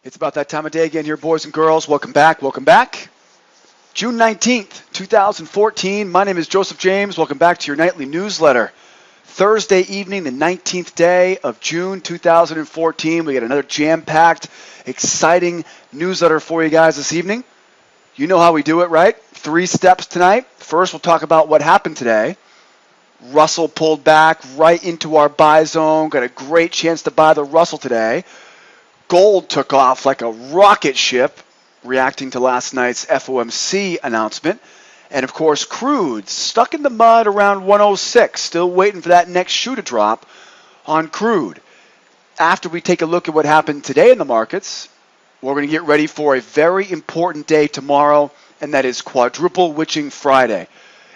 It's about that time of day again here, boys and girls. Welcome back. Welcome back. June 19th, 2014. My name is Joseph James. Welcome back to your nightly newsletter. Thursday evening, the 19th day of June 2014. We got another jam-packed, exciting newsletter for you guys this evening. You know how we do it, right? 3 steps tonight. First, we'll talk about what happened today. Russell pulled back right into our buy zone. Got a great chance to buy the Russell today. Gold took off like a rocket ship, reacting to last night's FOMC announcement. And of course, crude stuck in the mud around 106, still waiting for that next shoe to drop on crude. After we take a look at what happened today in the markets, we're going to get ready for a very important day tomorrow, and that is Quadruple Witching Friday.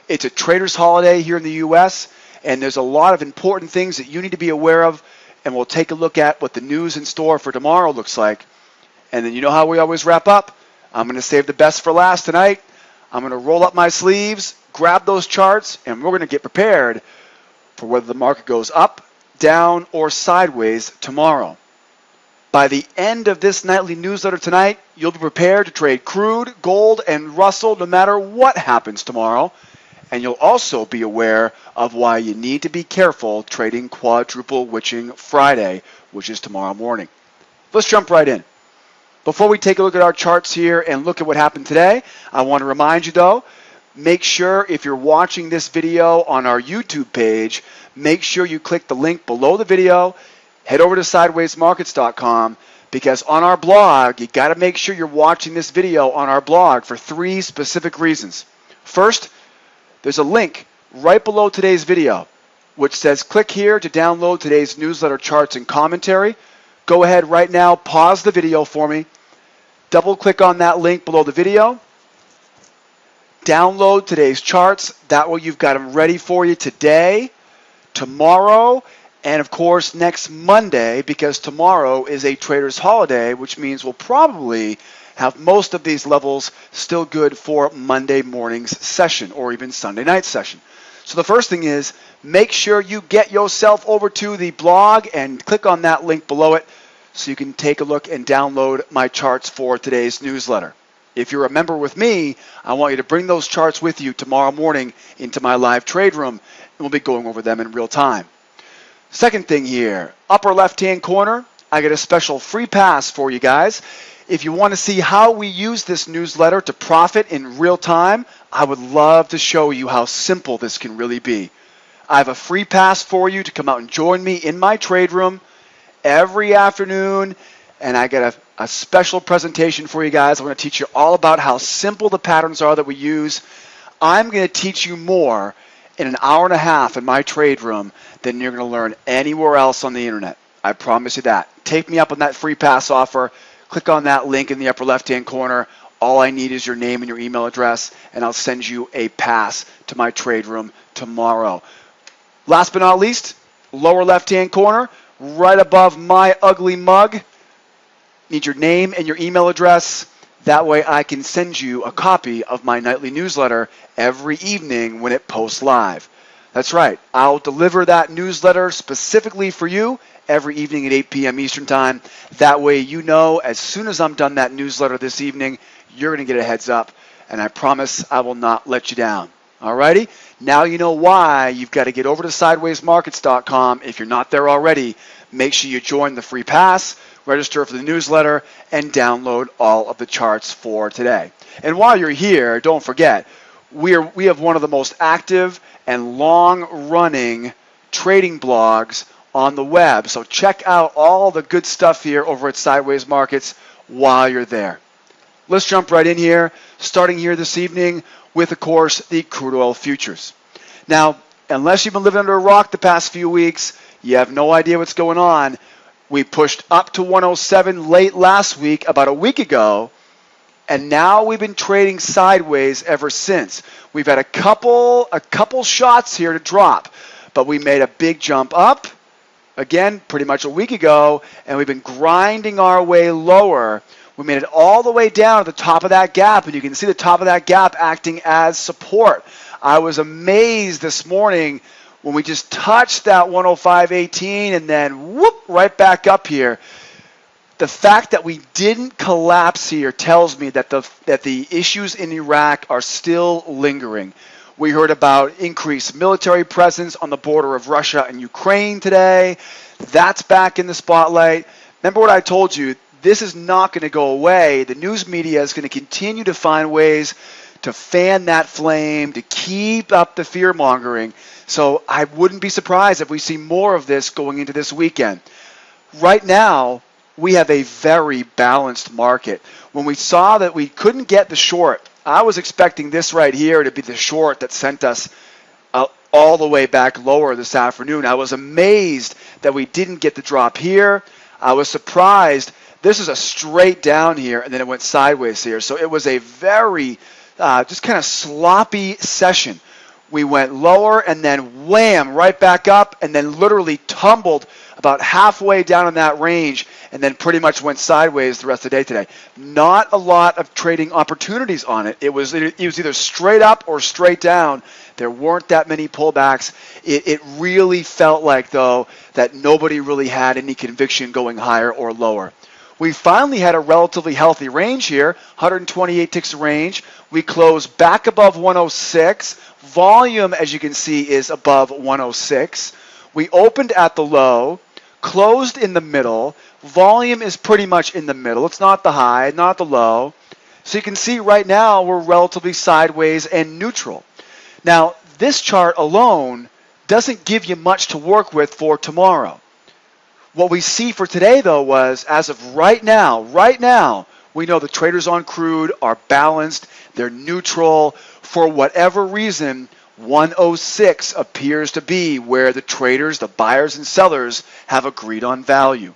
It's a trader's holiday here in the U.S., and there's a lot of important things that you need to be aware of, and we'll take a look at what the news in store for tomorrow looks like. And then you know how we always wrap up. I'm going to save the best for last tonight. I'm going to roll up my sleeves, grab those charts, and we're going to get prepared for whether the market goes up, down, or sideways tomorrow. By the end of this nightly newsletter tonight, you'll be prepared to trade crude, gold, and Russell no matter what happens tomorrow. And you'll also be aware of why you need to be careful trading Quadruple Witching Friday, which is tomorrow morning. Let's jump right in. Before we take a look at our charts here and look at what happened today, I want to remind you though, make sure if you're watching this video on our YouTube page, make sure you click the link below the video, head over to sidewaysmarkets.com, because on our blog, you got to make sure you're watching this video on our blog for 3 specific reasons. First, there's a link right below today's video, which says click here to download today's newsletter charts and commentary. Go ahead right now, pause the video for me, double click on that link below the video, download today's charts. That way you've got them ready for you today, tomorrow, and of course next Monday, because tomorrow is a trader's holiday, which means we'll probably have most of these levels still good for Monday morning's session or even Sunday night session. So the first thing is make sure you get yourself over to the blog and click on that link below it so you can take a look and download my charts for today's newsletter. If you're a member with me, I want you to bring those charts with you tomorrow morning into my live trade room, and we'll be going over them in real time. Second thing here, upper left-hand corner, I get a special free pass for you guys. If you want to see how we use this newsletter to profit in real time, I would love to show you how simple this can really be. I have a free pass for you to come out and join me in my trade room every afternoon, and I get a special presentation for you guys. I'm going to teach you all about how simple the patterns are that we use. I'm going to teach you more in an hour and a half in my trade room than you're going to learn anywhere else on the internet. I promise you that. Take me up on that free pass offer. Click on that link in the upper left-hand corner. All I need is your name and your email address, and I'll send you a pass to my trade room tomorrow. Last but not least, lower left-hand corner, right above my ugly mug, need your name and your email address. That way I can send you a copy of my nightly newsletter every evening when it posts live. That's right, I'll deliver that newsletter specifically for you every evening at 8 p.m. Eastern Time. That way you know as soon as I'm done that newsletter this evening, you're going to get a heads up, and I promise I will not let you down. Alrighty? Now you know why you've got to get over to sidewaysmarkets.com. If you're not there already, make sure you join the free pass, register for the newsletter, and download all of the charts for today. And while you're here, don't forget, we have one of the most active and long-running trading blogs on the web. So check out all the good stuff here over at Sideways Markets while you're there. Let's jump right in here, starting here this evening with, of course, the crude oil futures. Now, unless you've been living under a rock the past few weeks, you have no idea what's going on. We pushed up to 107 late last week, about a week ago, and now we've been trading sideways ever since. We've had a couple shots here to drop, but we made a big jump up, again, pretty much a week ago, and we've been grinding our way lower. We made it all the way down to the top of that gap, and you can see the top of that gap acting as support. I was amazed this morning when we just touched that 105.18 and then whoop, right back up here. The fact that we didn't collapse here tells me that the issues in Iraq are still lingering. We heard about increased military presence on the border of Russia and Ukraine today. That's back in the spotlight. Remember what I told you, this is not going to go away. The news media is going to continue to find ways to fan that flame, to keep up the fear-mongering. So I wouldn't be surprised if we see more of this going into this weekend. Right now, we have a very balanced market. When we saw that we couldn't get the short, I was expecting this right here to be the short that sent us all the way back lower this afternoon. I was amazed that we didn't get the drop here. I was surprised. This is a straight down here, and then it went sideways here. So it was a very just kind of sloppy session. We went lower and then wham, right back up, and then literally tumbled about halfway down in that range, and then pretty much went sideways the rest of the day today. Not a lot of trading opportunities on it. It was either straight up or straight down. There weren't that many pullbacks. It really felt like, though, that nobody really had any conviction going higher or lower. We finally had a relatively healthy range here, 128 ticks of range. We closed back above 106. Volume, as you can see, is above 106. We opened at the low, closed in the middle. Volume is pretty much in the middle. It's not the high, not the low. So you can see right now we're relatively sideways and neutral. Now, this chart alone doesn't give you much to work with for tomorrow. What we see for today, though, was as of right now, we know the traders on crude are balanced. They're neutral. For whatever reason, 106 appears to be where the traders, the buyers and sellers, have agreed on value.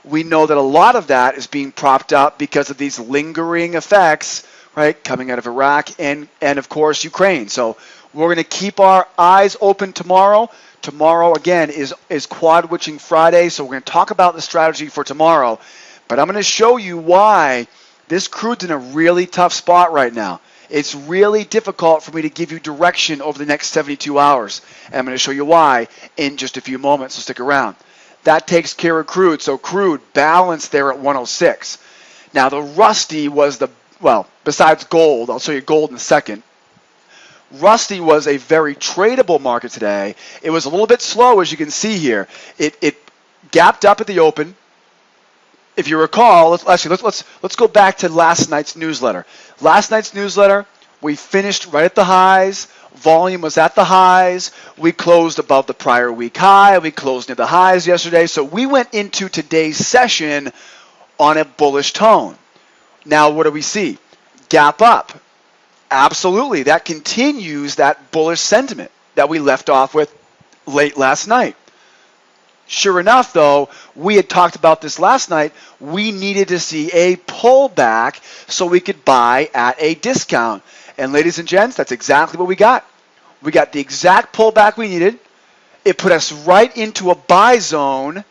We know that a lot of that is being propped up because of these lingering effects, right, coming out of Iraq and of course, Ukraine. So we're going to keep our eyes open tomorrow. Tomorrow, again, is Quad Witching Friday, so we're going to talk about the strategy for tomorrow. But I'm going to show you why this crude's in a really tough spot right now. It's really difficult for me to give you direction over the next 72 hours. And I'm going to show you why in just a few moments, so stick around. That takes care of crude. So crude balanced there at 106. Now the Rusty was besides gold, I'll show you gold in a second. Rusty was a very tradable market today. It was a little bit slow, as you can see here. It gapped up at the open. If you recall, let's go back to last night's newsletter. Last night's newsletter, we finished right at the highs. Volume was at the highs. We closed above the prior week high. We closed near the highs yesterday. So we went into today's session on a bullish tone. Now, what do we see? Gap up. Absolutely. That continues that bullish sentiment that we left off with late last night. Sure enough, though, we had talked about this last night. We needed to see a pullback so we could buy at a discount. And ladies and gents, that's exactly what we got. We got the exact pullback we needed. It put us right into a buy zone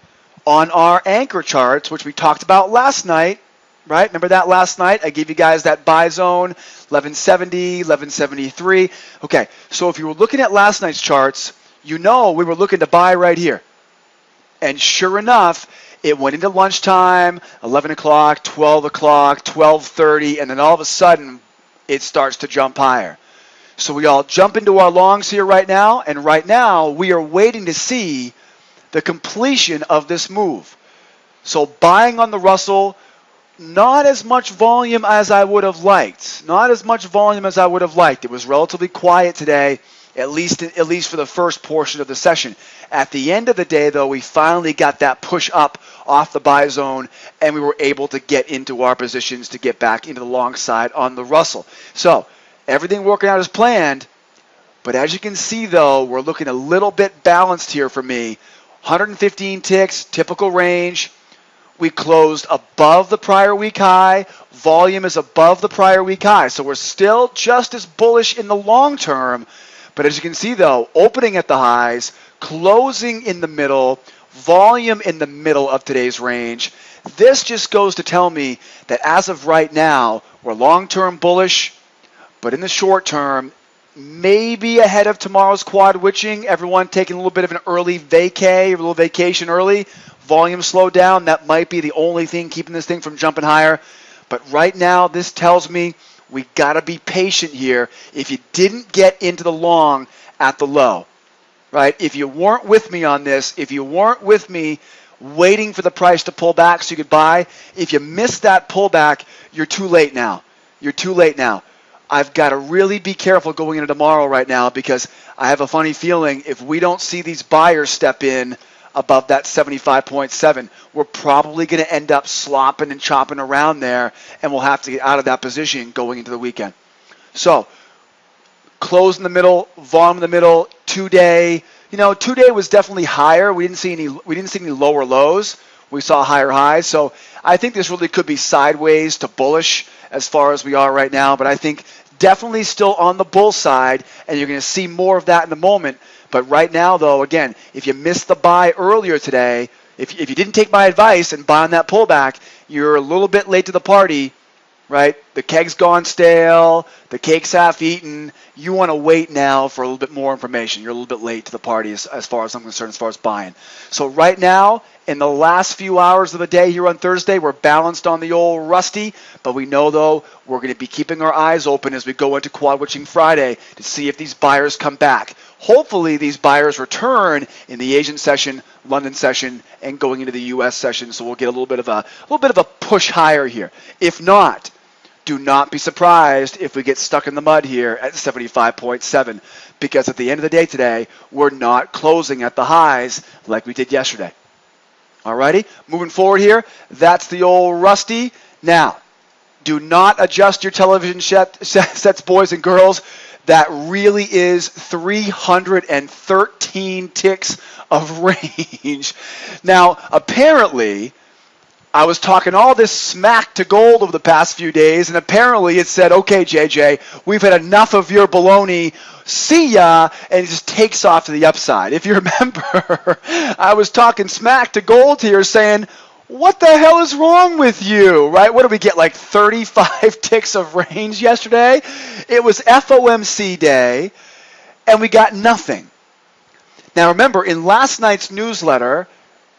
on our anchor charts, which we talked about last night. Right? Remember that last night? I gave you guys that buy zone, 1170, 1173. Okay, so if you were looking at last night's charts, you know we were looking to buy right here. And sure enough, it went into lunchtime, 11 o'clock, 12 o'clock, 12:30, and then all of a sudden, it starts to jump higher. So we all jump into our longs here right now, and right now, we are waiting to see the completion of this move. So buying on the Russell, not as much volume as I would have liked. Not as much volume as I would have liked. It was relatively quiet today, at least for the first portion of the session. At the end of the day, though, we finally got that push up off the buy zone, and we were able to get into our positions to get back into the long side on the Russell. So everything working out as planned, but as you can see, though, we're looking a little bit balanced here for me. 115 ticks, typical range. We closed above the prior week high. Volume is above the prior week high. So we're still just as bullish in the long term. But as you can see, though, opening at the highs, closing in the middle, volume in the middle of today's range. This just goes to tell me that as of right now, we're long-term bullish, but in the short term, maybe ahead of tomorrow's quad witching. Everyone taking a little bit of an early vacay, a little vacation early. Volume slowed down. That might be the only thing keeping this thing from jumping higher. But right now, this tells me we got to be patient here. If you didn't get into the long at the low, right? If you weren't with me on this, if you weren't with me waiting for the price to pull back so you could buy, if you missed that pullback, you're too late now. You're too late now. I've got to really be careful going into tomorrow right now because I have a funny feeling if we don't see these buyers step in above that 75.7, we're probably going to end up slopping and chopping around there, and we'll have to get out of that position going into the weekend. So, close in the middle, volume in the middle, 2-day. 2-day was definitely higher. We didn't see any lower lows. We saw higher highs. So I think this really could be sideways to bullish as far as we are right now. But I think definitely still on the bull side, and you're going to see more of that in the moment. But right now, though, again, if you missed the buy earlier today, if you didn't take my advice and buy on that pullback, you're a little bit late to the party. Right? The keg's gone stale. The cake's half eaten. You want to wait now for a little bit more information. You're a little bit late to the party as far as I'm concerned, as far as buying. So right now, in the last few hours of the day here on Thursday, we're balanced on the old Rusty. But we know, though, we're going to be keeping our eyes open as we go into Quad Witching Friday to see if these buyers come back. Hopefully, these buyers return in the Asian session, London session, and going into the U.S. session. So we'll get a little bit of a push higher here. If not, do not be surprised if we get stuck in the mud here at 75.7 because at the end of the day today, we're not closing at the highs like we did yesterday. Alrighty, moving forward here, that's the old Rusty. Now, do not adjust your television sets, boys and girls. That really is 313 ticks of range. Now, apparently, I was talking all this smack to gold over the past few days, and apparently it said, okay, JJ, we've had enough of your baloney. See ya, and it just takes off to the upside. If you remember, I was talking smack to gold here saying, what the hell is wrong with you, right? What did we get, like 35 ticks of range yesterday? It was FOMC day, and we got nothing. Now remember, in last night's newsletter,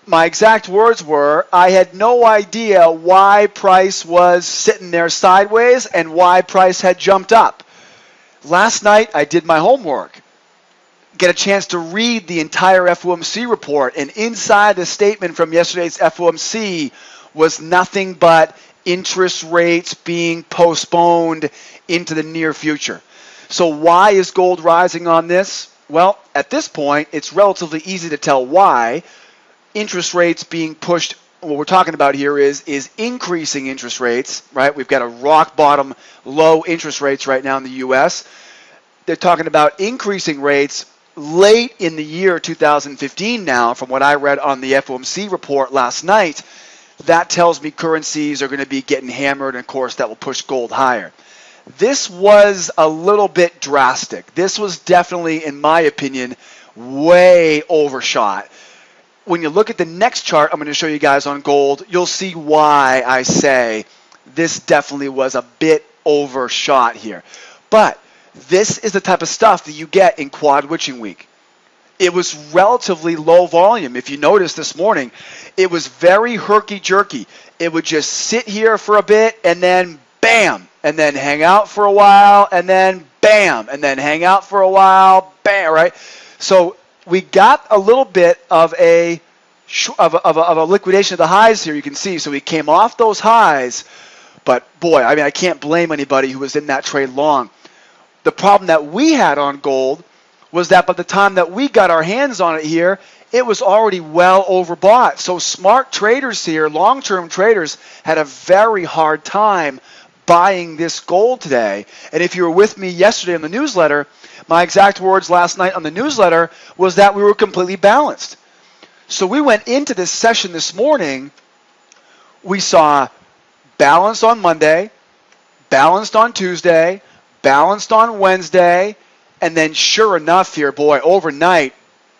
my exact words were, I had no idea why price was sitting there sideways and why price had jumped up. Last night, I did my homework. Get a chance to read the entire FOMC report, and inside the statement from yesterday's FOMC was nothing but interest rates being postponed into the near future. So why is gold rising on this? Well, at this point, it's relatively easy to tell why. Interest rates being pushed, what we're talking about here is increasing interest rates, right? We've got a rock bottom low interest rates right now in the U.S. They're talking about increasing rates late in the year 2015 now, from what I read on the FOMC report last night. That tells me currencies are going to be getting hammered, and of course that will push gold higher. This was a little bit drastic. This was definitely, in my opinion, way overshot. When you look at the next chart I'm going to show you guys on gold, you'll see why I say this definitely was a bit overshot here. But this is the type of stuff that you get in Quad Witching Week. It was relatively low volume. If you notice this morning, it was very herky-jerky. It would just sit here for a bit and then bam, and then hang out for a while, and then bam, and then hang out for a while, bam, right? So we got a little bit of a liquidation of the highs here, you can see. So we came off those highs, but boy, I mean, I can't blame anybody who was in that trade long. The problem that we had on gold was that by the time that we got our hands on it here, it was already well overbought. So smart traders here, long-term traders, had a very hard time buying this gold today. And if you were with me yesterday in the newsletter, my exact words last night on the newsletter was that we were completely balanced. So we went into this session this morning, we saw balanced on Monday, balanced on Tuesday, balanced on Wednesday, and then sure enough here, boy, overnight,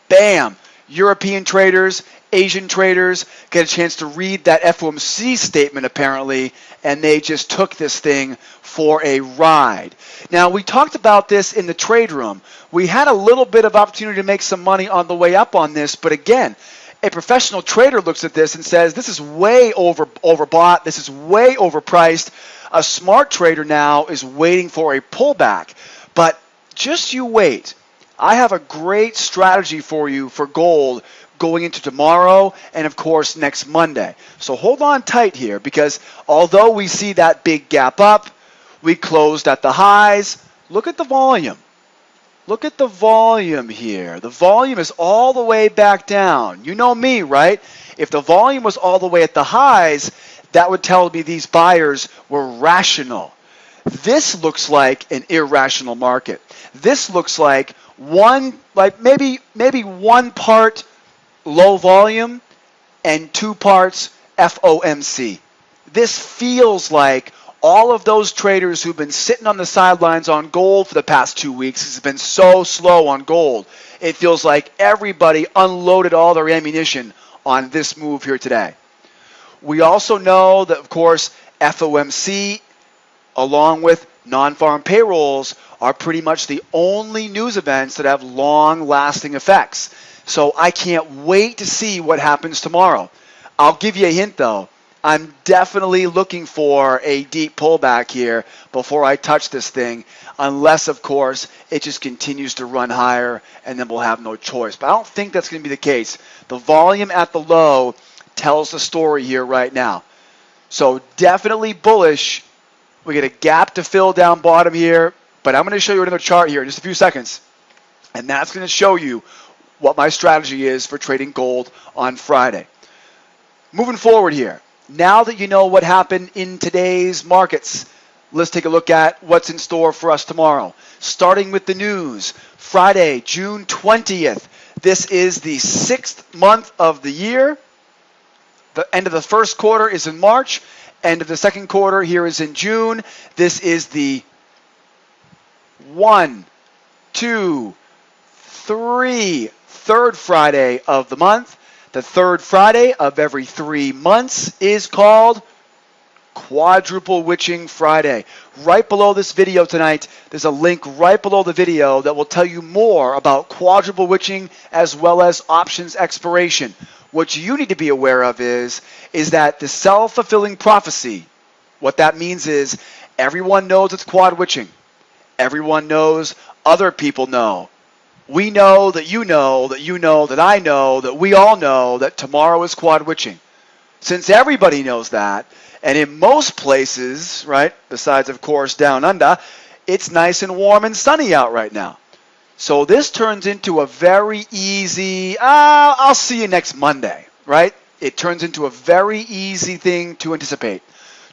bam, European traders, Asian traders get a chance to read that FOMC statement apparently, and they just took this thing for a ride. Now, we talked about this in the trade room. We had a little bit of opportunity to make some money on the way up on this, but again, a professional trader looks at this and says, this is way overbought, this is way overpriced. A smart trader now is waiting for a pullback. But just you wait. I have a great strategy for you for gold going into tomorrow and, of course, next Monday. So hold on tight here, because although we see that big gap up, we closed at the highs. Look at the volume. Look at the volume here. The volume is all the way back down. You know me, right? If the volume was all the way at the highs, that would tell me these buyers were rational. This looks like an irrational market. This looks like maybe one part low volume and 2 parts FOMC. This feels like all of those traders who've been sitting on the sidelines on gold for the past 2 weeks. It's been so slow on gold. It feels like everybody unloaded all their ammunition on this move here today. We also know that, of course, FOMC along with non-farm payrolls are pretty much the only news events that have long-lasting effects. So I can't wait to see what happens tomorrow. I'll give you a hint, though. I'm definitely looking for a deep pullback here before I touch this thing, unless, of course, it just continues to run higher and then we'll have no choice. But I don't think that's going to be the case. The volume at the low tells the story here right now. So definitely bullish. We get a gap to fill down bottom here, but I'm going to show you another chart here in just a few seconds, and that's going to show you what my strategy is for trading gold on Friday. Moving forward here, now that you know what happened in today's markets, let's take a look at what's in store for us tomorrow. Starting with the news, Friday, June 20th. This is the 6th month of the year. The end of the first quarter is in March. End of the second quarter here is in June. This is the 1, 2, 3, third Friday of the month. The third Friday of every 3 months is called Quadruple Witching Friday. Right below this video tonight, there's a link right below the video that will tell you more about quadruple witching as well as options expiration. What you need to be aware of is that the self-fulfilling prophecy, what that means is everyone knows it's quad witching. Everyone knows, other people know. We know that you know, that you know, that I know, that we all know that tomorrow is quad witching. Since everybody knows that, and in most places, right, besides, of course, down under, it's nice and warm and sunny out right now. So this turns into a very easy, I'll see you next Monday, right? It turns into a very easy thing to anticipate.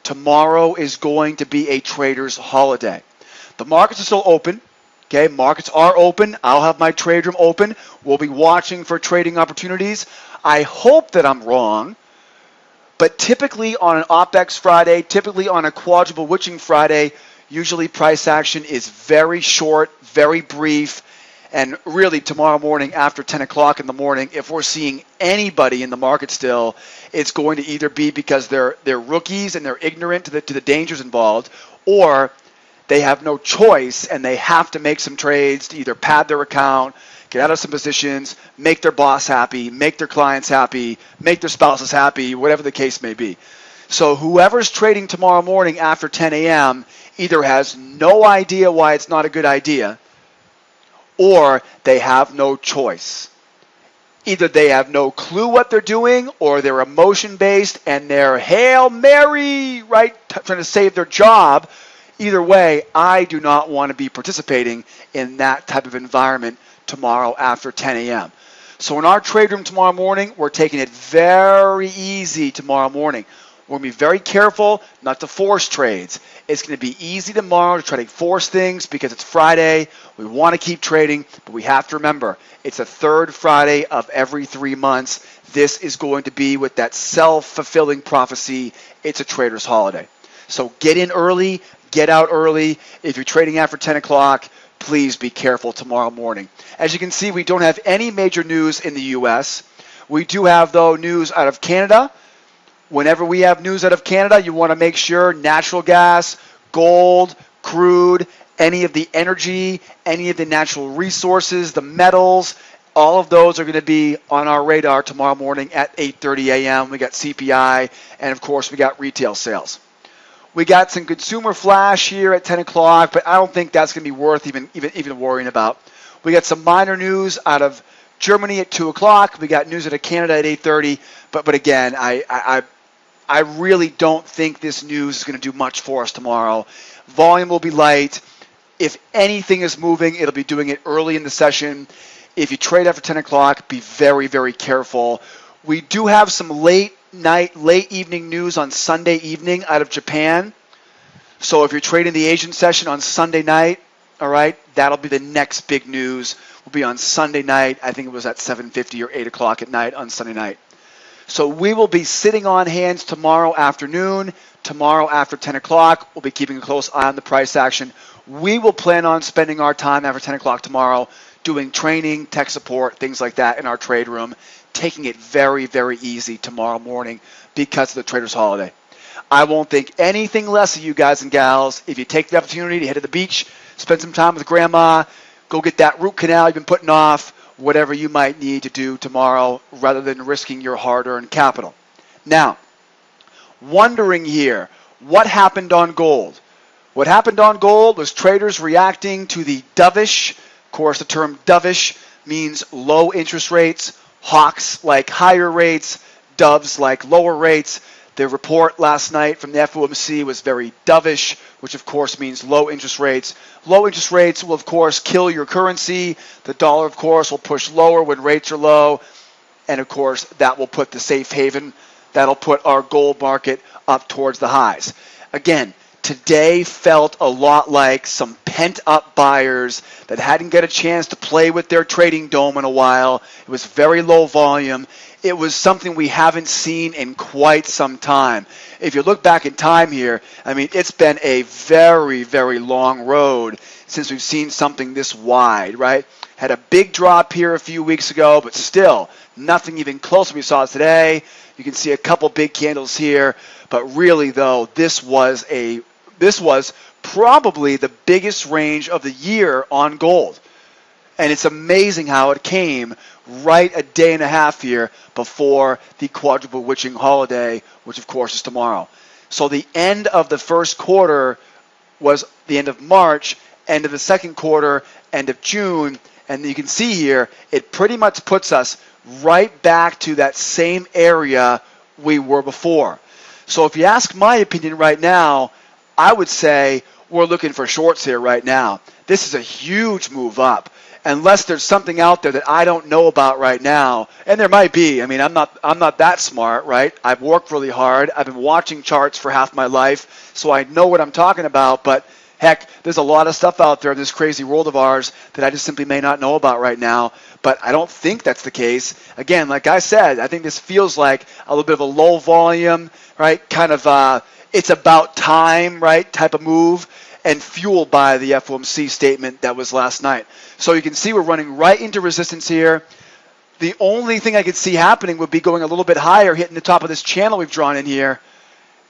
Tomorrow is going to be a trader's holiday. The markets are still open. Okay, markets are open. I'll have my trade room open. We'll be watching for trading opportunities. I hope that I'm wrong. But typically on an OPEX Friday, typically on a quadruple witching Friday, usually price action is very short, very brief. And really tomorrow morning after 10 o'clock in the morning, if we're seeing anybody in the market still, it's going to either be because they're rookies and they're ignorant to the dangers involved, or they have no choice and they have to make some trades to either pad their account, get out of some positions, make their boss happy, make their clients happy, make their spouses happy, whatever the case may be. So whoever's trading tomorrow morning after 10 a.m. either has no idea why it's not a good idea, or they have no choice. Either they have no clue what they're doing, or they're emotion-based and they're Hail Mary, right, trying to save their job. Either way, I do not want to be participating in that type of environment tomorrow after 10 a.m. So in our trade room tomorrow morning, we're taking it very easy tomorrow morning. We're going to be very careful not to force trades. It's going to be easy tomorrow to try to force things because it's Friday. We want to keep trading, but we have to remember, it's the third Friday of every 3 months. This is going to be with that self-fulfilling prophecy. It's a trader's holiday. So get in early, get out early. If you're trading after 10 o'clock, please be careful tomorrow morning. As you can see, we don't have any major news in the U.S. We do have, though, news out of Canada. Whenever we have news out of Canada, you want to make sure natural gas, gold, crude, any of the energy, any of the natural resources, the metals, all of those are going to be on our radar tomorrow morning at 8:30 a.m. We got CPI, and of course we got retail sales. We got some consumer flash here at 10 o'clock, but I don't think that's going to be worth even worrying about. We got some minor news out of Germany at 2 o'clock. We got news out of Canada at 8:30. But again, I really don't think this news is going to do much for us tomorrow. Volume will be light. If anything is moving, it'll be doing it early in the session. If you trade after 10 o'clock, be very, very careful. We do have some late evening news on Sunday evening out of Japan. So if you're trading the Asian session on Sunday night, all right, that'll be the next big news. Will be on Sunday night. I think it was at 7:50 or 8 o'clock at night on Sunday night. So we will be sitting on hands tomorrow afternoon. Tomorrow after 10 o'clock, we'll be keeping a close eye on the price action. We will plan on spending our time after 10 o'clock tomorrow doing training, tech support, things like that in our trade room, taking it very, very easy tomorrow morning because of the traders' holiday. I won't think anything less of you guys and gals if you take the opportunity to head to the beach, spend some time with grandma, go get that root canal you've been putting off, whatever you might need to do tomorrow rather than risking your hard-earned capital. Now, wondering here, what happened on gold? What happened on gold was traders reacting to the dovish. Of course, the term dovish means low interest rates. Hawks like higher rates, doves like lower rates. The report last night from the FOMC was very dovish, which of course means low interest rates. Low interest rates will of course kill your currency. The dollar of course will push lower when rates are low. And of course that will put the safe haven, that'll put our gold market up towards the highs. Again, today felt a lot like some pent-up buyers that hadn't got a chance to play with their trading dome in a while. It was very low volume. It was something we haven't seen in quite some time. If you look back in time here, I mean, it's been a very, very long road since we've seen something this wide, right? Had a big drop here a few weeks ago, but still nothing even close to what we saw today. You can see a couple big candles here, but really though, this was probably the biggest range of the year on gold. And it's amazing how it came right a day and a half here before the Quadruple witching holiday, which of course is tomorrow. So the end of the first quarter was the end of March, end of the second quarter, end of June, and you can see here, it pretty much puts us right back to that same area we were before. So if you ask my opinion right now, I would say we're looking for shorts here right now. This is a huge move up. Unless there's something out there that I don't know about right now, and there might be. I mean, I'm not that smart, right? I've worked really hard. I've been watching charts for half my life, so I know what I'm talking about. But heck, there's a lot of stuff out there in this crazy world of ours that I just simply may not know about right now. But I don't think that's the case. Again, like I said, I think this feels like a little bit of a low volume, right? Kind of it's about time, right? Type of move. And fueled by the FOMC statement that was last night. So you can see we're running right into resistance here. The only thing I could see happening would be going a little bit higher, hitting the top of this channel we've drawn in here,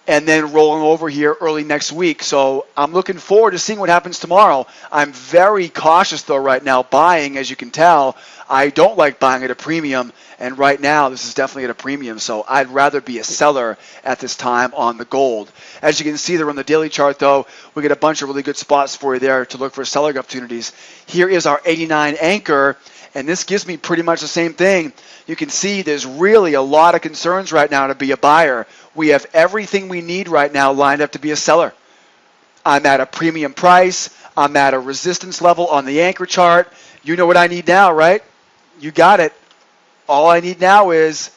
and then rolling over here early next week. So I'm looking forward to seeing what happens tomorrow. I'm very cautious, though, right now, buying, as you can tell. I don't like buying at a premium, and right now this is definitely at a premium, so I'd rather be a seller at this time on the gold. As you can see there on the daily chart, though, we get a bunch of really good spots for you there to look for selling opportunities. Here is our 89 anchor, and this gives me pretty much the same thing. You can see there's really a lot of concerns right now to be a buyer. We have everything we need right now lined up to be a seller. I'm at a premium price. I'm at a resistance level on the anchor chart. You know what I need now, right? You got it. All I need now is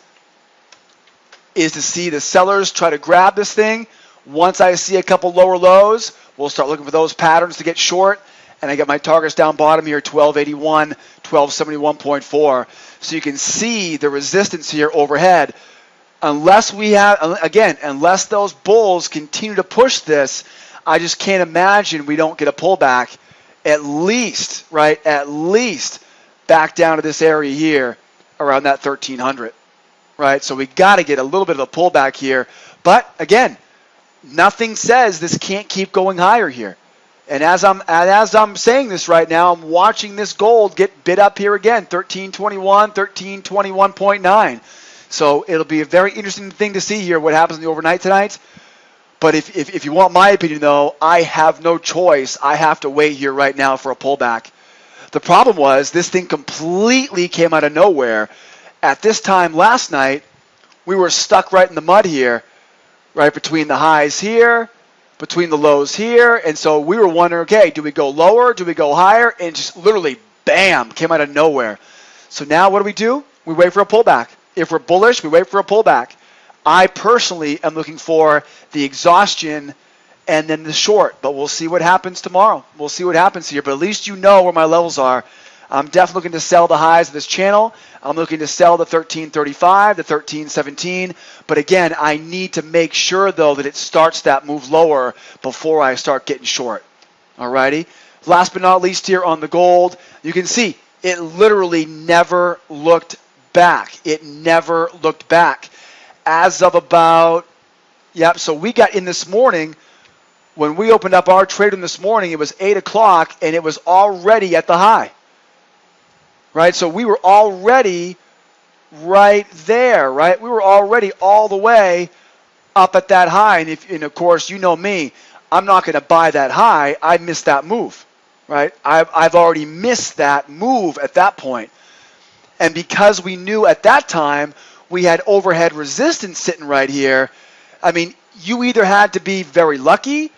to see the sellers try to grab this thing. Once I see a couple lower lows, we'll start looking for those patterns to get short. And I got my targets down bottom here, 1281, 1271.4. So you can see the resistance here overhead. Unless those bulls continue to push this, I just can't imagine we don't get a pullback. At least back down to this area here around that 1300. right? So we got to get a little bit of a pullback here. But again, nothing says this can't keep going higher here. And as I'm saying this right now, I'm watching this gold get bid up here again, 1321, 1321.9. So it'll be a very interesting thing to see here what happens in the overnight tonight. But if you want my opinion, though, I have no choice. I have to wait here right now for a pullback. The problem was this thing completely came out of nowhere. At this time last night, we were stuck right in the mud here, right between the highs here, between the lows here. And so we were wondering, okay, do we go lower? Do we go higher? And just literally, bam, came out of nowhere. So now what do? We wait for a pullback. If we're bullish, we wait for a pullback. I personally am looking for the exhaustion and then the short, but we'll see what happens tomorrow. We'll see what happens here, but at least you know where my levels are. I'm definitely looking to sell the highs of this channel. I'm looking to sell the 1335, the 1317, but again, I need to make sure, though, that it starts that move lower before I start getting short. Alrighty? Last but not least here on the gold, you can see it literally never looked back. It never looked back. As of about, so we got in this morning. When we opened up our trade in this morning, it was 8 o'clock, and it was already at the high. Right? So we were already right there, right? We were already all the way up at that high. And of course, you know me, I'm not going to buy that high. I missed that move, right? I've already missed that move at that point. And because we knew at that time we had overhead resistance sitting right here, I mean, you either had to be very lucky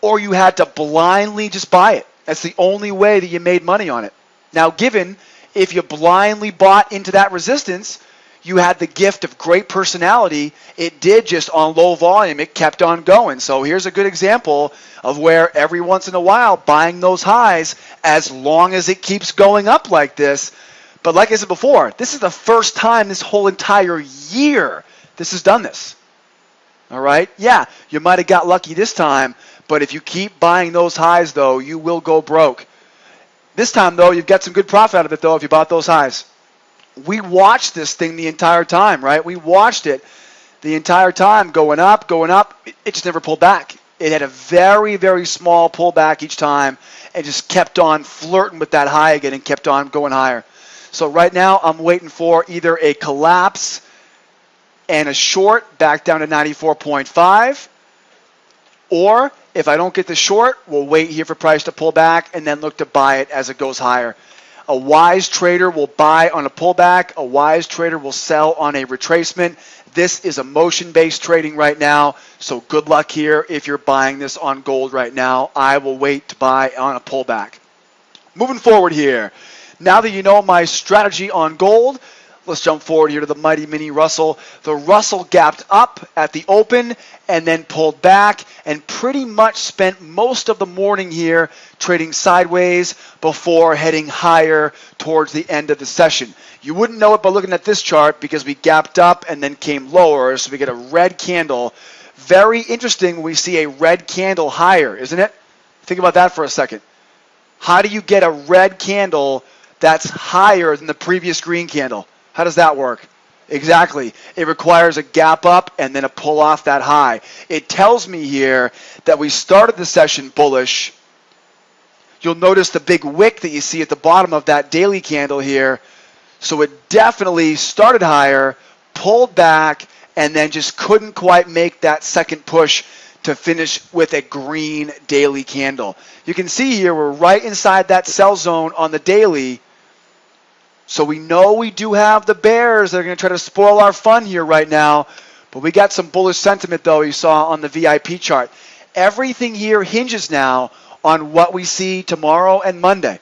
or you had to blindly just buy it. That's the only way that you made money on it. Now, given if you blindly bought into that resistance, you had the gift of great personality. It did just on low volume. It kept on going. So here's a good example of where every once in a while buying those highs as long as it keeps going up like this. But like I said before, this is the first time this whole entire year this has done this. All right? Yeah, you might have got lucky this time, but if you keep buying those highs, though, you will go broke. This time, though, you've got some good profit out of it, though, if you bought those highs. We watched this thing the entire time, right? We watched it the entire time going up, going up. It just never pulled back. It had a very, very small pullback each time and just kept on flirting with that high again and kept on going higher. So right now, I'm waiting for either a collapse and a short back down to 94.5, or if I don't get the short, we'll wait here for price to pull back and then look to buy it as it goes higher. A wise trader will buy on a pullback. A wise trader will sell on a retracement. This is emotion-based trading right now, so good luck here if you're buying this on gold right now. I will wait to buy on a pullback. Moving forward here. Now that you know my strategy on gold, let's jump forward here to the mighty mini Russell. The Russell gapped up at the open and then pulled back and pretty much spent most of the morning here trading sideways before heading higher towards the end of the session. You wouldn't know it by looking at this chart because we gapped up and then came lower, so we get a red candle. Very interesting when we see a red candle higher, isn't it? Think about that for a second. How do you get a red candle that's higher than the previous green candle? How does that work? Exactly. It requires a gap up and then a pull off that high. It tells me here that we started the session bullish. You'll notice the big wick that you see at the bottom of that daily candle here. So it definitely started higher, pulled back, and then just couldn't quite make that second push to finish with a green daily candle. You can see here we're right inside that sell zone on the daily. So we know we do have the bears that are going to try to spoil our fun here right now. But we got some bullish sentiment, though, you saw on the VIP chart. Everything here hinges now on what we see tomorrow and Monday.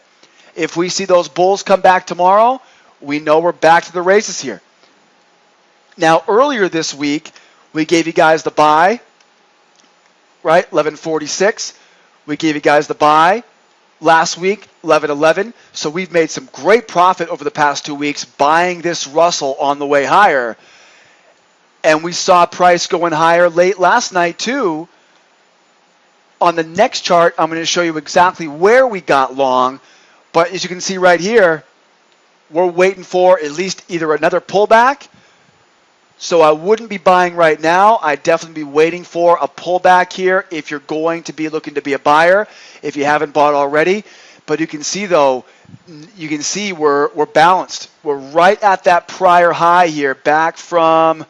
If we see those bulls come back tomorrow, we know we're back to the races here. Now, earlier this week, we gave you guys the buy, right, 1146. We gave you guys the buy last week, 1111. So we've made some great profit over the past 2 weeks buying this Russell on the way higher. And we saw price going higher late last night too. On the next chart, I'm going to show you exactly where we got long. But as you can see right here, we're waiting for at least either another pullback So I wouldn't be buying right now. I'd definitely be waiting for a pullback here if you're going to be looking to be a buyer, if you haven't bought already. But you can see, though, we're balanced. We're right at that prior high here, back from,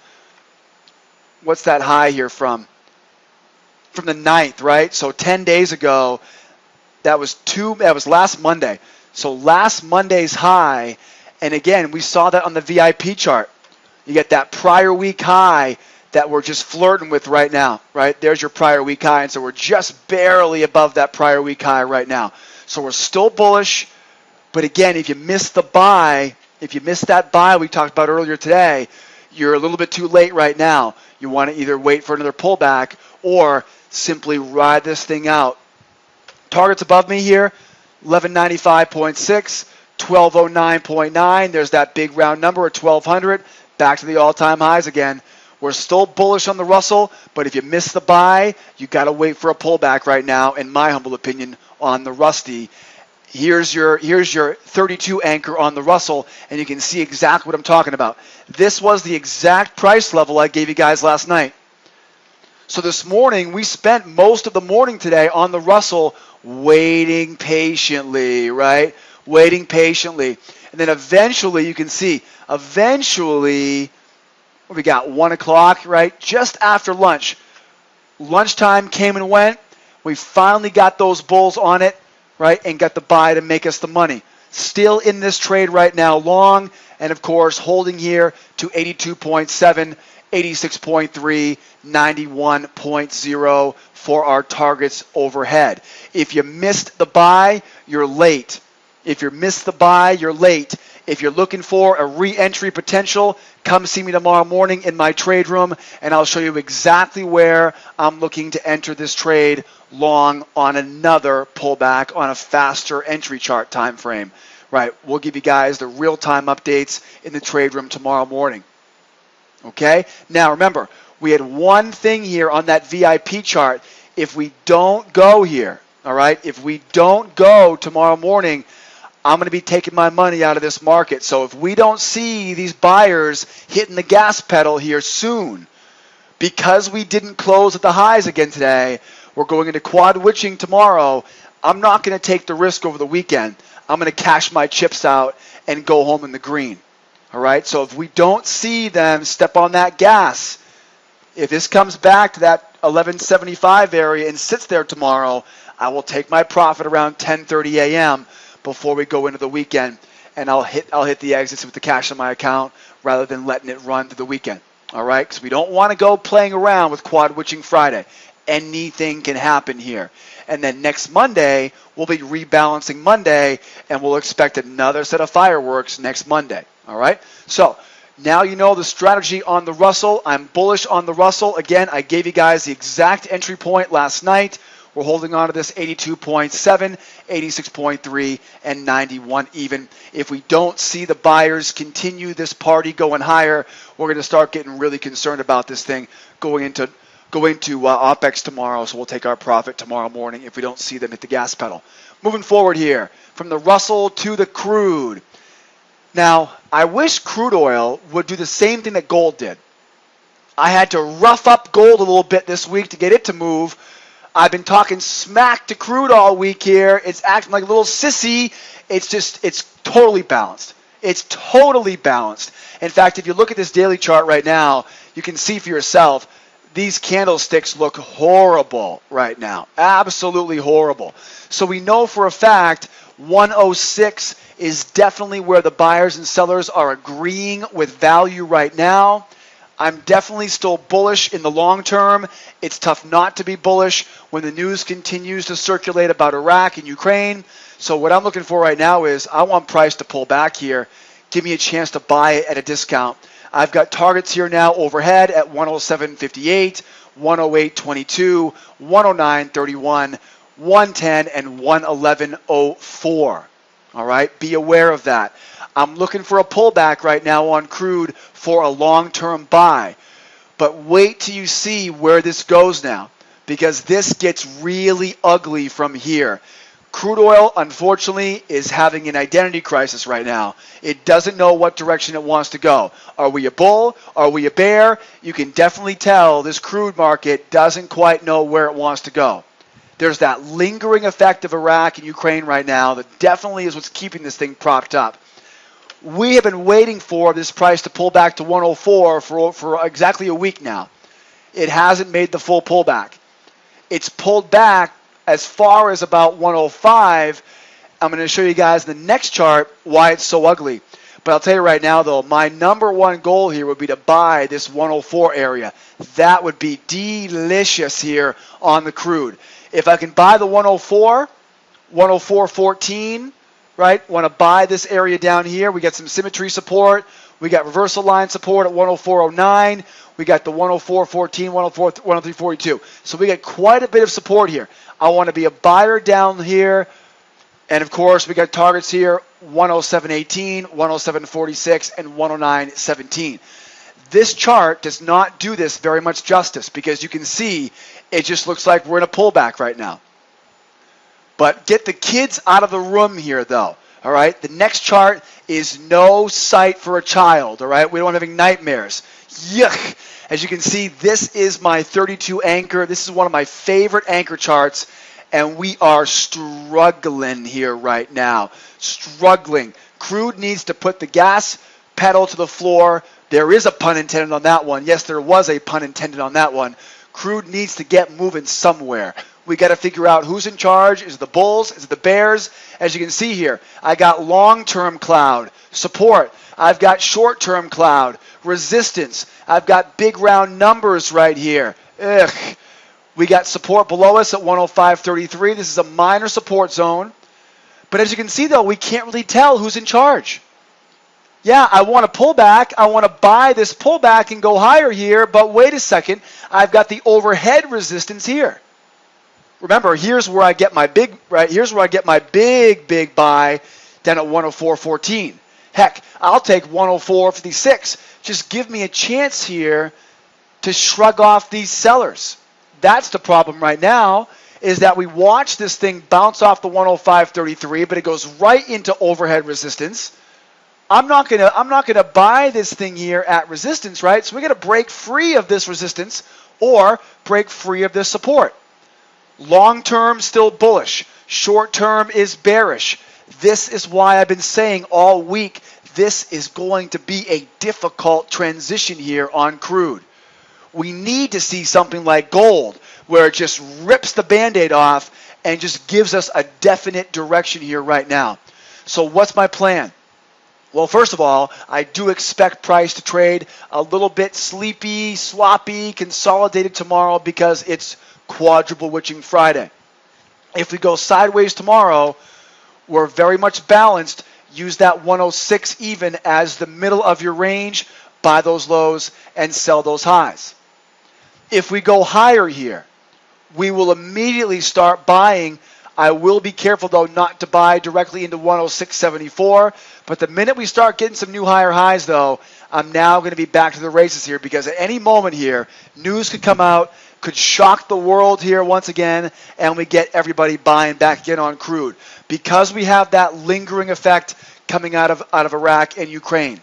what's that high here from? From the 9th, right? So 10 days ago, that was last Monday. So last Monday's high, and again, we saw that on the VIP chart. You get that prior week high that we're just flirting with right now, right? There's your prior week high, and so we're just barely above that prior week high right now. So we're still bullish, but again, if you miss the buy, if you miss that buy we talked about earlier today, you're a little bit too late right now. You want to either wait for another pullback or simply ride this thing out. Targets above me here, 1195.6, 1209.9. There's that big round number at 1200. Back to the all-time highs again. We're still bullish on the Russell, but if you miss the buy, you got to wait for a pullback right now, in my humble opinion, on the Rusty. Here's your 32 anchor on the Russell, and you can see exactly what I'm talking about. This was the exact price level I gave you guys last night. So this morning, we spent most of the morning today on the Russell waiting patiently, right? Waiting patiently. And then eventually, you can see, we got 1 o'clock, right? Just after lunch. Lunchtime came and went. We finally got those bulls on it, right? And got the buy to make us the money. Still in this trade right now, long, and of course, holding here to 82.7, 86.3, 91.0 for our targets overhead. If you missed the buy, you're late. If you missed the buy, you're late. If you're looking for a re-entry potential, come see me tomorrow morning in my trade room, and I'll show you exactly where I'm looking to enter this trade long on another pullback on a faster entry chart time frame. Right, we'll give you guys the real-time updates in the trade room tomorrow morning. Okay? Now remember, we had one thing here on that VIP chart. If we don't go here, all right, if we don't go tomorrow morning, I'm going to be taking my money out of this market. So if we don't see these buyers hitting the gas pedal here soon, because we didn't close at the highs again today, we're going into quad witching tomorrow. I'm not going to take the risk over the weekend. I'm going to cash my chips out and go home in the green. All right, so if we don't see them step on that gas, if this comes back to that 1175 area and sits there tomorrow, I will take my profit around 10:30 a.m. before we go into the weekend, and I'll hit the exits with the cash in my account rather than letting it run through the weekend. All right, because we don't want to go playing around with quad witching Friday. Anything can happen here. And then next Monday, we'll be rebalancing Monday, and we'll expect another set of fireworks next Monday. All right? So now you know the strategy on the Russell. I'm bullish on the Russell. Again, I gave you guys the exact entry point last night. We're holding on to this 82.7, 86.3, and 91 even. If we don't see the buyers continue this party going higher, we're going to start getting really concerned about this thing going into OPEX tomorrow, so we'll take our profit tomorrow morning if we don't see them hit the gas pedal. Moving forward here, from the Russell to the Crude. Now, I wish crude oil would do the same thing that gold did. I had to rough up gold a little bit this week to get it to move. I've been talking smack to crude all week here. It's acting like a little sissy. It's totally balanced. It's totally balanced. In fact, if you look at this daily chart right now, you can see for yourself, these candlesticks look horrible right now. Absolutely horrible. So we know for a fact 106 is definitely where the buyers and sellers are agreeing with value right now. I'm definitely still bullish in the long term. It's tough not to be bullish when the news continues to circulate about Iraq and Ukraine. So what I'm looking for right now is I want price to pull back here. Give me a chance to buy it at a discount. I've got targets here now overhead at 107.58, 108.22, 109.31, 110, and 111.04. All right, be aware of that. I'm looking for a pullback right now on crude for a long-term buy. But wait till you see where this goes now, because this gets really ugly from here. Crude oil, unfortunately, is having an identity crisis right now. It doesn't know what direction it wants to go. Are we a bull? Are we a bear? You can definitely tell this crude market doesn't quite know where it wants to go. There's that lingering effect of Iraq and Ukraine right now that definitely is what's keeping this thing propped up. We have been waiting for this price to pull back to 104 for exactly a week now. It hasn't made the full pullback. It's pulled back as far as about 105. I'm going to show you guys in the next chart why it's so ugly. But I'll tell you right now, though, my number one goal here would be to buy this 104 area. That would be delicious here on the crude. If I can buy the 104, 104.14, right? Want to buy this area down here. We got some symmetry support. We got reversal line support at 104.09. We got the 104.14, 103.42. So we got quite a bit of support here. I want to be a buyer down here. And of course, we got targets here, 107.18, 107.46, and 109.17. This chart does not do this very much justice because you can see it just looks like we're in a pullback right now. But get the kids out of the room here, though. All right, the next chart is no sight for a child. All right, we don't want having nightmares. Yuck! As you can see, this is my 32 anchor. This is one of my favorite anchor charts, and we are struggling here right now. Struggling. Crude needs to put the gas pedal to the floor. There is a pun intended on that one. Yes, there was a pun intended on that one. Crude needs to get moving somewhere. We got to figure out who's in charge. Is it the bulls? Is it the bears? As you can see here, I got long-term cloud support. I've got short-term cloud resistance. I've got big round numbers right here. Ugh. We got support below us at 105.33. This is a minor support zone. But as you can see, though, we can't really tell who's in charge. Yeah, I want to pull back. I want to buy this pullback and go higher here. But wait a second. I've got the overhead resistance here. Remember, here's where I get my big buy down at 104.14. Heck, I'll take 104.56. Just give me a chance here to shrug off these sellers. That's the problem right now, is that we watch this thing bounce off the 105.33, but it goes right into overhead resistance. I'm not gonna buy this thing here at resistance, right? So we got to break free of this resistance or break free of this support. Long term, still bullish. Short term is bearish. This is why I've been saying all week, this is going to be a difficult transition here on crude. We need to see something like gold, where it just rips the Band-Aid off and just gives us a definite direction here right now. So what's my plan? Well, first of all, I do expect price to trade a little bit sleepy, sloppy, consolidated tomorrow because it's Quadruple Witching Friday. If we go sideways tomorrow, we're very much balanced. Use that 106 even as the middle of your range. Buy those lows and sell those highs. If we go higher here, we will immediately start buying. I will be careful, though, not to buy directly into 106.74. But the minute we start getting some new higher highs, though, I'm now going to be back to the races here because at any moment here, news could come out, could shock the world here once again, and we get everybody buying back again on crude. Because we have that lingering effect coming out of Iraq and Ukraine.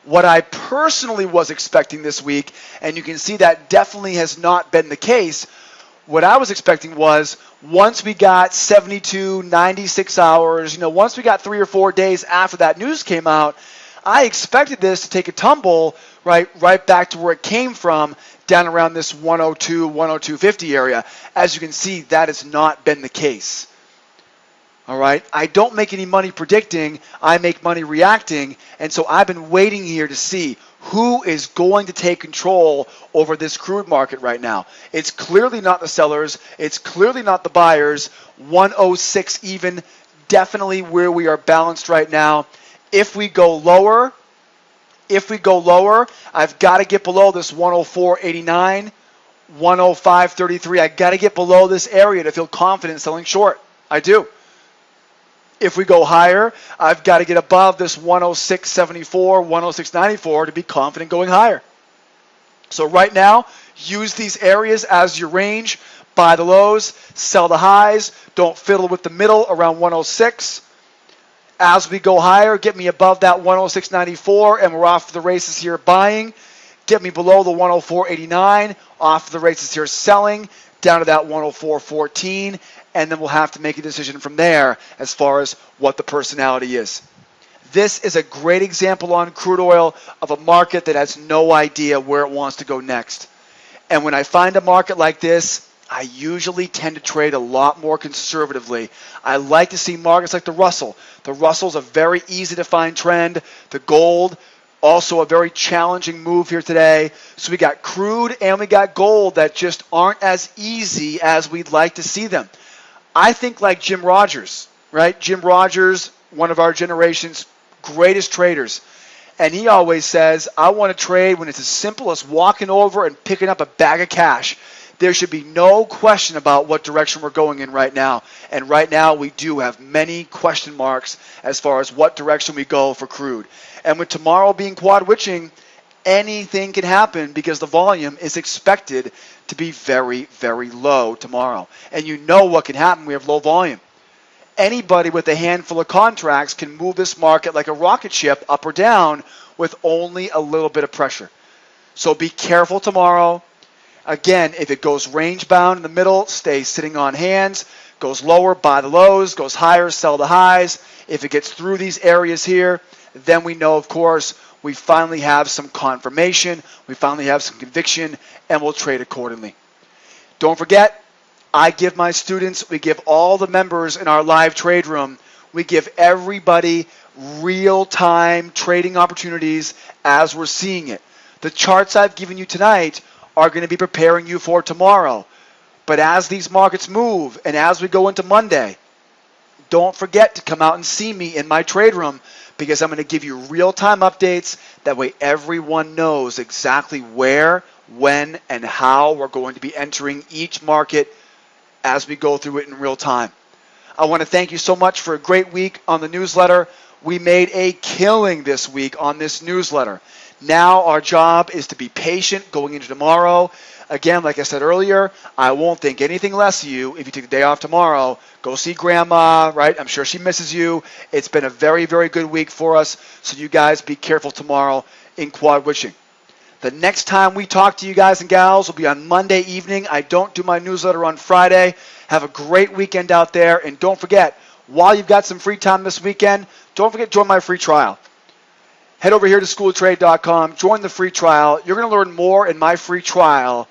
What I personally was expecting this week, and you can see that definitely has not been the case, what I was expecting was once we got 72, 96 hours, once we got 3 or 4 days after that news came out, I expected this to take a tumble right back to where it came from, down around this 102, 102.50 area. As you can see, that has not been the case. All right, I don't make any money predicting, I make money reacting, and so I've been waiting here to see who is going to take control over this crude market right now. It's clearly not the sellers, it's clearly not the buyers. 106 even, definitely where we are balanced right now. If we go lower, I've got to get below this 104.89, 105.33. I got to get below this area to feel confident selling short. I do. If we go higher, I've got to get above this 106.74, 106.94 to be confident going higher. So right now, use these areas as your range. Buy the lows, sell the highs. Don't fiddle with the middle around 106. As we go higher, get me above that 106.94, and we're off to the races here buying. Get me below the 104.89, off to the races here selling, down to that 104.14, and then we'll have to make a decision from there as far as what the personality is. This is a great example on crude oil of a market that has no idea where it wants to go next. And when I find a market like this, I usually tend to trade a lot more conservatively. I like to see markets like the Russell. The Russell's a very easy to find trend. The gold, also a very challenging move here today. So we got crude and we got gold that just aren't as easy as we'd like to see them. I think like Jim Rogers, right? Jim Rogers, one of our generation's greatest traders. And he always says, I want to trade when it's as simple as walking over and picking up a bag of cash. There should be no question about what direction we're going in right now. And right now we do have many question marks as far as what direction we go for crude. And with tomorrow being quad witching, anything can happen because the volume is expected to be very, very low tomorrow. And you know what can happen. We have low volume. Anybody with a handful of contracts can move this market like a rocket ship up or down with only a little bit of pressure. So be careful tomorrow. Again, if it goes range bound in the middle, stay sitting on hands. Goes lower, buy the lows. Goes higher, sell the highs. If it gets through these areas here, then we know, of course, we finally have some confirmation. We finally have some conviction, and we'll trade accordingly. Don't forget, I give my students, we give all the members in our live trade room, we give everybody real-time trading opportunities as we're seeing it. The charts I've given you tonight are going to be preparing you for tomorrow. But as these markets move and as we go into Monday, don't forget to come out and see me in my trade room because I'm going to give you real-time updates. That way everyone knows exactly where, when, and how we're going to be entering each market as we go through it in real time. I want to thank you so much for a great week on the newsletter. We made a killing this week on this newsletter. Now our job is to be patient going into tomorrow. Again, like I said earlier, I won't think anything less of you if you take the day off tomorrow. Go see Grandma, right? I'm sure she misses you. It's been a very, very good week for us. So you guys be careful tomorrow in quad witching. The next time we talk to you guys and gals will be on Monday evening. I don't do my newsletter on Friday. Have a great weekend out there. And don't forget, while you've got some free time this weekend, don't forget to join my free trial. Head over here to SchoolOfTrade.com. Join the free trial. You're going to learn more in my free trial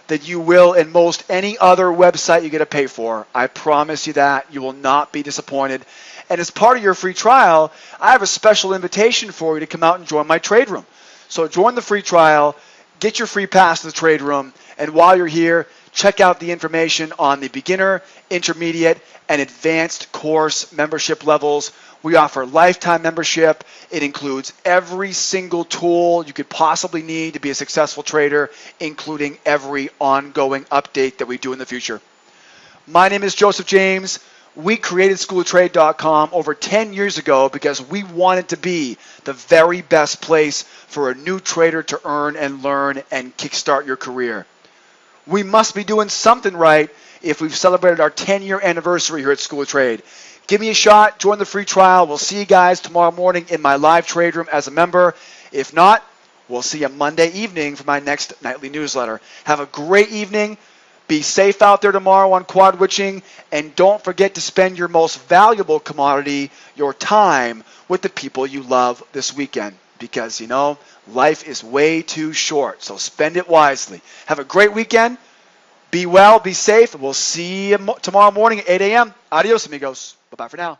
than you will in most any other website you get to pay for. I promise you that. You will not be disappointed. And as part of your free trial, I have a special invitation for you to come out and join my trade room. So join the free trial, get your free pass to the trade room, and while you're here, check out the information on the beginner, intermediate, and advanced course membership levels. We offer lifetime membership. It includes every single tool you could possibly need to be a successful trader, including every ongoing update that we do in the future. My name is Joseph James. We created SchoolOfTrade.com over 10 years ago because we wanted to be the very best place for a new trader to earn and learn and kickstart your career. We must be doing something right if we've celebrated our 10-year anniversary here at School of Trade. Give me a shot. Join the free trial. We'll see you guys tomorrow morning in my live trade room as a member. If not, we'll see you Monday evening for my next nightly newsletter. Have a great evening. Be safe out there tomorrow on quad witching, and don't forget to spend your most valuable commodity, your time, with the people you love this weekend because, you know, life is way too short, so spend it wisely. Have a great weekend. Be well, be safe, and we'll see you tomorrow morning at 8 a.m. Adios, amigos. Bye-bye for now.